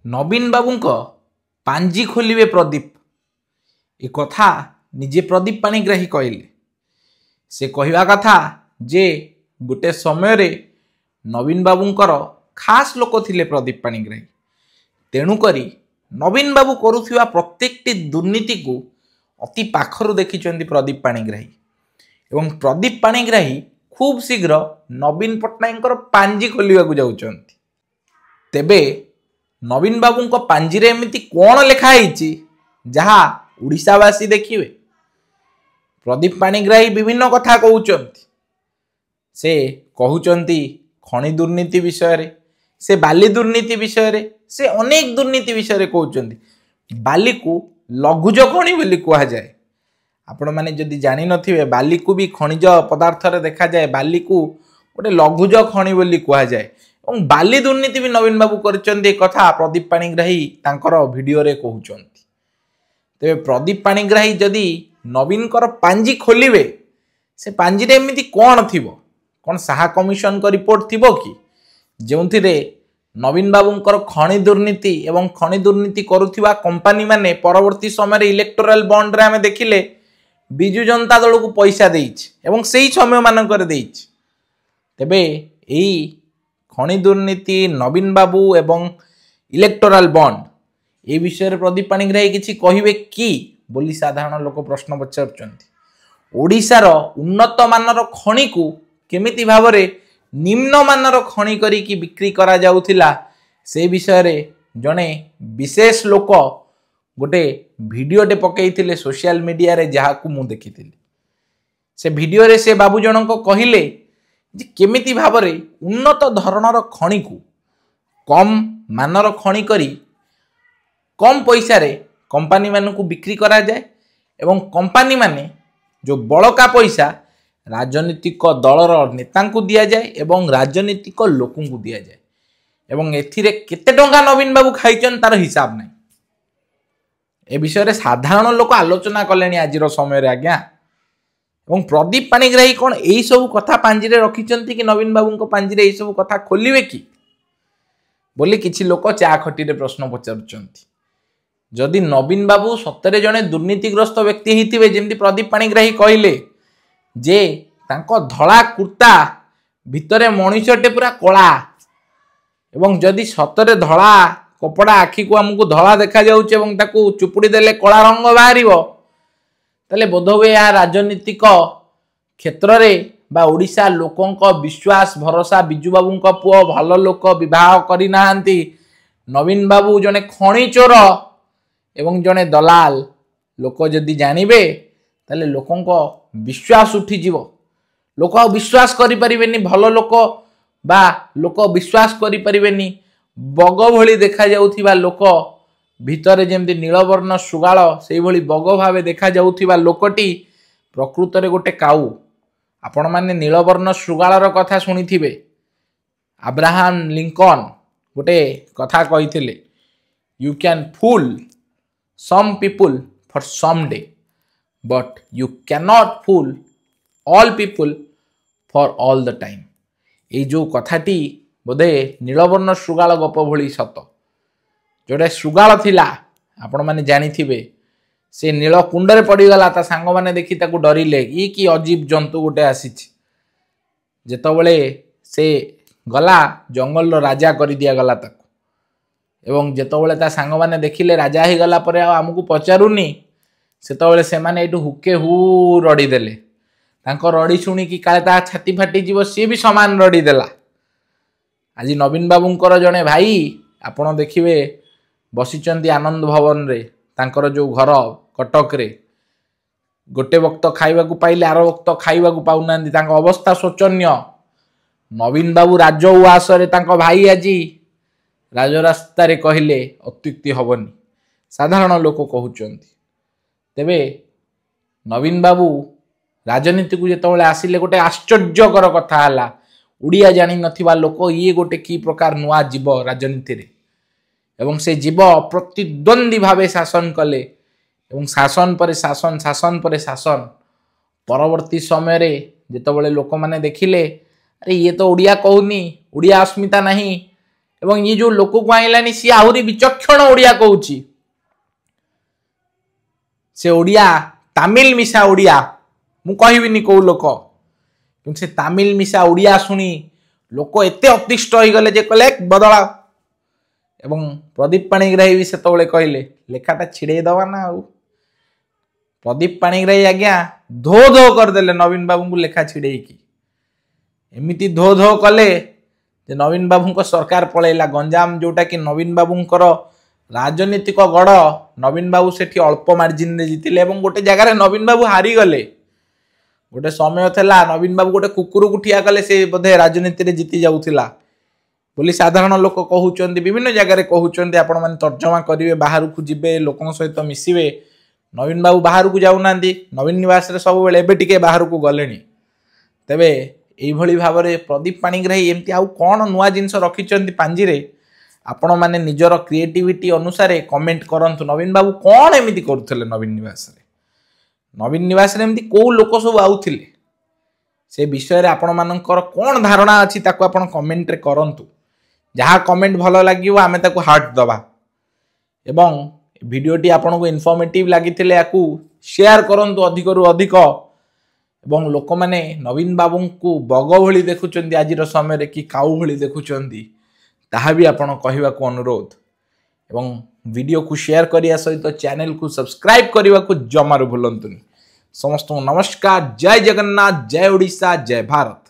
नवीन बाबूंक पांजी खोलिबे प्रदीप ए कथा निजे प्रदीप पाणिग्राही कहले। से कहवा कथा जे गोटे समय रे नवीन बाबूंकर खास लोक थिले प्रदीप पाणिग्राही। तेणुकरी नवीन बाबू करुथिबा प्रत्येकटी दुर्नीति को अति पाखरु देखिचंदी प्रदीप पाणिग्राही एवं प्रदीप पाणिग्राही खूब शीघ्र नवीन पट्टनायक पांजी खोलिबा को जाउचंती। तेबे नवीन बाबूंक पांजी रे एमिति कोन लेखा होईची जहा उड़ीसावासी देखिए। प्रदीप पाणिग्राही विभिन्न कथा कहउचंती। से कहउचंती खनि दुर्नीति विषय रे, से बाली दुर्नीति विषय रे, से अनेक दुर्नीति विषय रे कहउचंती। बाली को लघुज खनि बोली कहा जाए। आपण माने जदि जानि नथिबे बाली को भी खनिज पदार्थ रे देखा जाए। बाली को गोटे लघुज खनि बोली कहा जाए। और बाली दुर्नीति भी नवीन बाबू करचंदी कथा प्रदीप पाणिग्राही तांकर वीडियो रे कहउचंती। तेबे प्रदीप पाणिग्राही जदि नवीन कर पांजी खोलिबे से पांजी रे एमिति कोन थिबो, कोन साहा कमिशन को रिपोर्ट थिबो कि जेउथिरे नवीन बाबूंकर खनि दुर्नीति एवं खनि दुर्नीति करुथिबा कंपनी माने परवर्ती समय रे इलेक्टोरल बॉन्ड रे हमें देखिले बिजु जनता दल को पैसा देइछ एवं सेही समय मानकर देइछ। तेबे एही खनि दुर्नीति नवीन बाबू एवं इलेक्टोरल बॉन्ड ए विषय रे प्रदीप पाणिग्राही किछि कहिबे कि बोली साधारण लोक प्रश्न पचारुचंती। ओडिसा रो उन्नत मानर खनि को केमिति भाबरे निम्न मानर खनि करी की बिक्री करा जाउथिला से विषय रे जने विशेष लोक गोटे वीडियोटे पकईथिले सोशल मीडिया रे जहा को मु देखिथिली। से वीडियो रे से बाबू जनक कहिले जे केमिति भाबरे उन्नत धरणर खनि को कम मानर खनि करी कम पैसा रे कंपनी मानू को बिक्री करा जाए एवं कंपनी माने जो बड़का पैसा राजनीतिक दलर नेता को दिया जाए एवं राजनीतिक लोकों को दिया जाए एवं एथिरे केते टंका नवीन बाबू खाइचन तार हिसाब नहीं। ए विषय रे साधारण लोक आलोचना कलेनी आजिर समय रे आज्ञा। एवं प्रदीप पाणिग्राही कौन यही सब कथा पांजी रे रखिचंती कि नवीन बाबू को पांजी रे यही सब कथा खोलिबे कि बोली किछि लोक चा खटी रे प्रश्न पचारुचंती। जदि नवीन बाबू सतरे जने दुर्नीतिग्रस्त व्यक्ति हिथिबे जेमति प्रदीप पाणिग्राही कहिले जे तांको धड़ा कुर्ता भितरे मनुष्यटे पूरा कला एवं जदि सतरे धड़ा कपड़ा आखि को हमको धड़ा देखा जाउछ एवं ताकू चुपुड़ी देले कला रंग बाहरिबो तले बोधवे या राजनीतिक क्षेत्र रे बा ओडिसा लोकंक विश्वास भरोसा बिजू बाबूंक पुओ भल लोक विवाह करि नाहंती। नवीन बाबू जने खणी चोर एवं जने दलाल लोक जदि जानिबे तले लोकंक विश्वास उठी जीवो। लोक विश्वास करि परिबेनी भल लोक बा लोक विश्वास करि परिबेनी बग भली देखा जाउथिबा लोक भितरे जेमति नीलवर्ण सुगाल से भली बग भावे देखा जाउथिबा लोकटी प्रकृत रे गोटे काऊ। आपण माने नीलवर्ण सुगालर कथा सुनिथिबे। अब्राहम लिंकन गोटे कथा कहिथिले you can fool some people for some day but you can not fool all people for all the time. ये जो कथाटी बोधे नीलवर्ण सुगाल गप भली सत। जोड़े सुगाल थिला आपण माने जानिथिबे से नील कुंडरे पड़ीगला ता सांग माने देखि ताकू डरिले ई कि अजीब जंतु गोटे आसीछि। जेतबेले से गला जंगल रो राजा करि दिया गला ताकू एवं जेतबेले ता सांग माने देखिले राजा हे गला परे हमकु पचारुनी सेतबेले से माने एटू हुके हु रडी देले। तांको रडी सुनी कि काले ता छाती फाटी जीव सी भी समान रडी देला। आज नवीन बाबूंकर जने भाई आपण देखिबे बसिचंदी आनंद भवन रे तांकर जो घर कटक रे गोटे वक्त खाइबा को पाइले आरो वक्त खाइबा को पाउनांदी। तांको अवस्था शोचनीय। नवीन बाबू राज उवास रे तांको भाई आज राजरास्ता रे कहिले अत्युक्ति हबनी साधारण लोक कहउचंती। तेबे नवीन बाबू राजनीति को जेतबेले आसिले गोटे आश्चर्यकर कथा हला। उड़िया जानी नथिबा लोक ये गोटे की प्रकार नुआ जीव राजनीति रे एवं से जीव प्रतिद्वंदी भावे शासन कले एवं शासन पर शासन शासन पर शासन। परवर्ती समय रे जेतबेले लोक माने देखिले अरे ये तो उड़िया कहूनी उड़िया अस्मिता नहीं एवं ये जो लोक को आइलानी सी आहुरी विचक्षण ओडिया कहूची से ओडिया तमिल मिशा ओडिया मु कहबिनी कौ लोक क्योंकि से तमिल मिशा ओडिया शुणी लोक एते अतिष्ट हो गले जे कले बदला एवं प्रदीप पाणिग्राही भी से कहले लेखाटा छिड़े दवा ना आउ प्रदीप पाणिग्राही आज्ञा धो धो करदेले नवीन बाबू को लेखा छिड़े की एमिति धो धो कले जे नवीन बाबू को सरकार पलैला गंजाम जोटा कि नवीन बाबूंकर राजनीतिक गढ़ नवीन बाबू सेठी अल्प मार्जिन रे जीतिले एवं गोटे जगह नवीन बाबू हारी गले गोटे समय था नवीन बाबू गोटे कुकुर को ठिया कले से बोधे राजनीति रे जीति जाउथिला बोली साधारण लोक कहउचंदी विभिन्न जगह कहउचंदी आपण माने तर्जमा करिवे बाहर को जिबे लोकन सहित मिसिवे नवीन बाबू बाहर को जाउ नांदी नवीन निवास रे सब बेले एबे टिके बाहर को गलेनी तबे एई भली भाबरे प्रदीप पाणिग्राही एमती आउ कोन नुवा जिंस रखिचंदी पांजी रे आपण माने निजर क्रिएटिविटी अनुसार कमेंट करंतु नवीन बाबू कोन एमिति करथले नवीन निवास रे एमती को लोक सब आउथिले से विषय रे आपण मानकर कोन धारणा अछि ताको आपण कमेंट रे करंतु जहाँ कमेंट भल लगे आमे ताको हार्ट दबा एवं वीडियोटी आपन को इनफॉर्मेटिव लगी याकू शेयर करंतु अधिक रु अधिक एवं लोक माने नवीन बाबू को बग भली देखुचंदी आजिर समय रे कि काऊ भली देखुचंदी ताहा भी आपण कहवा को अनुरोध एवं वीडियो को शेयर करिया सहित चैनल को सब्सक्राइब करने को जमार भूलंतुनी समस्त नमस्कार जय जगन्नाथ जय ओडिशा जय भारत।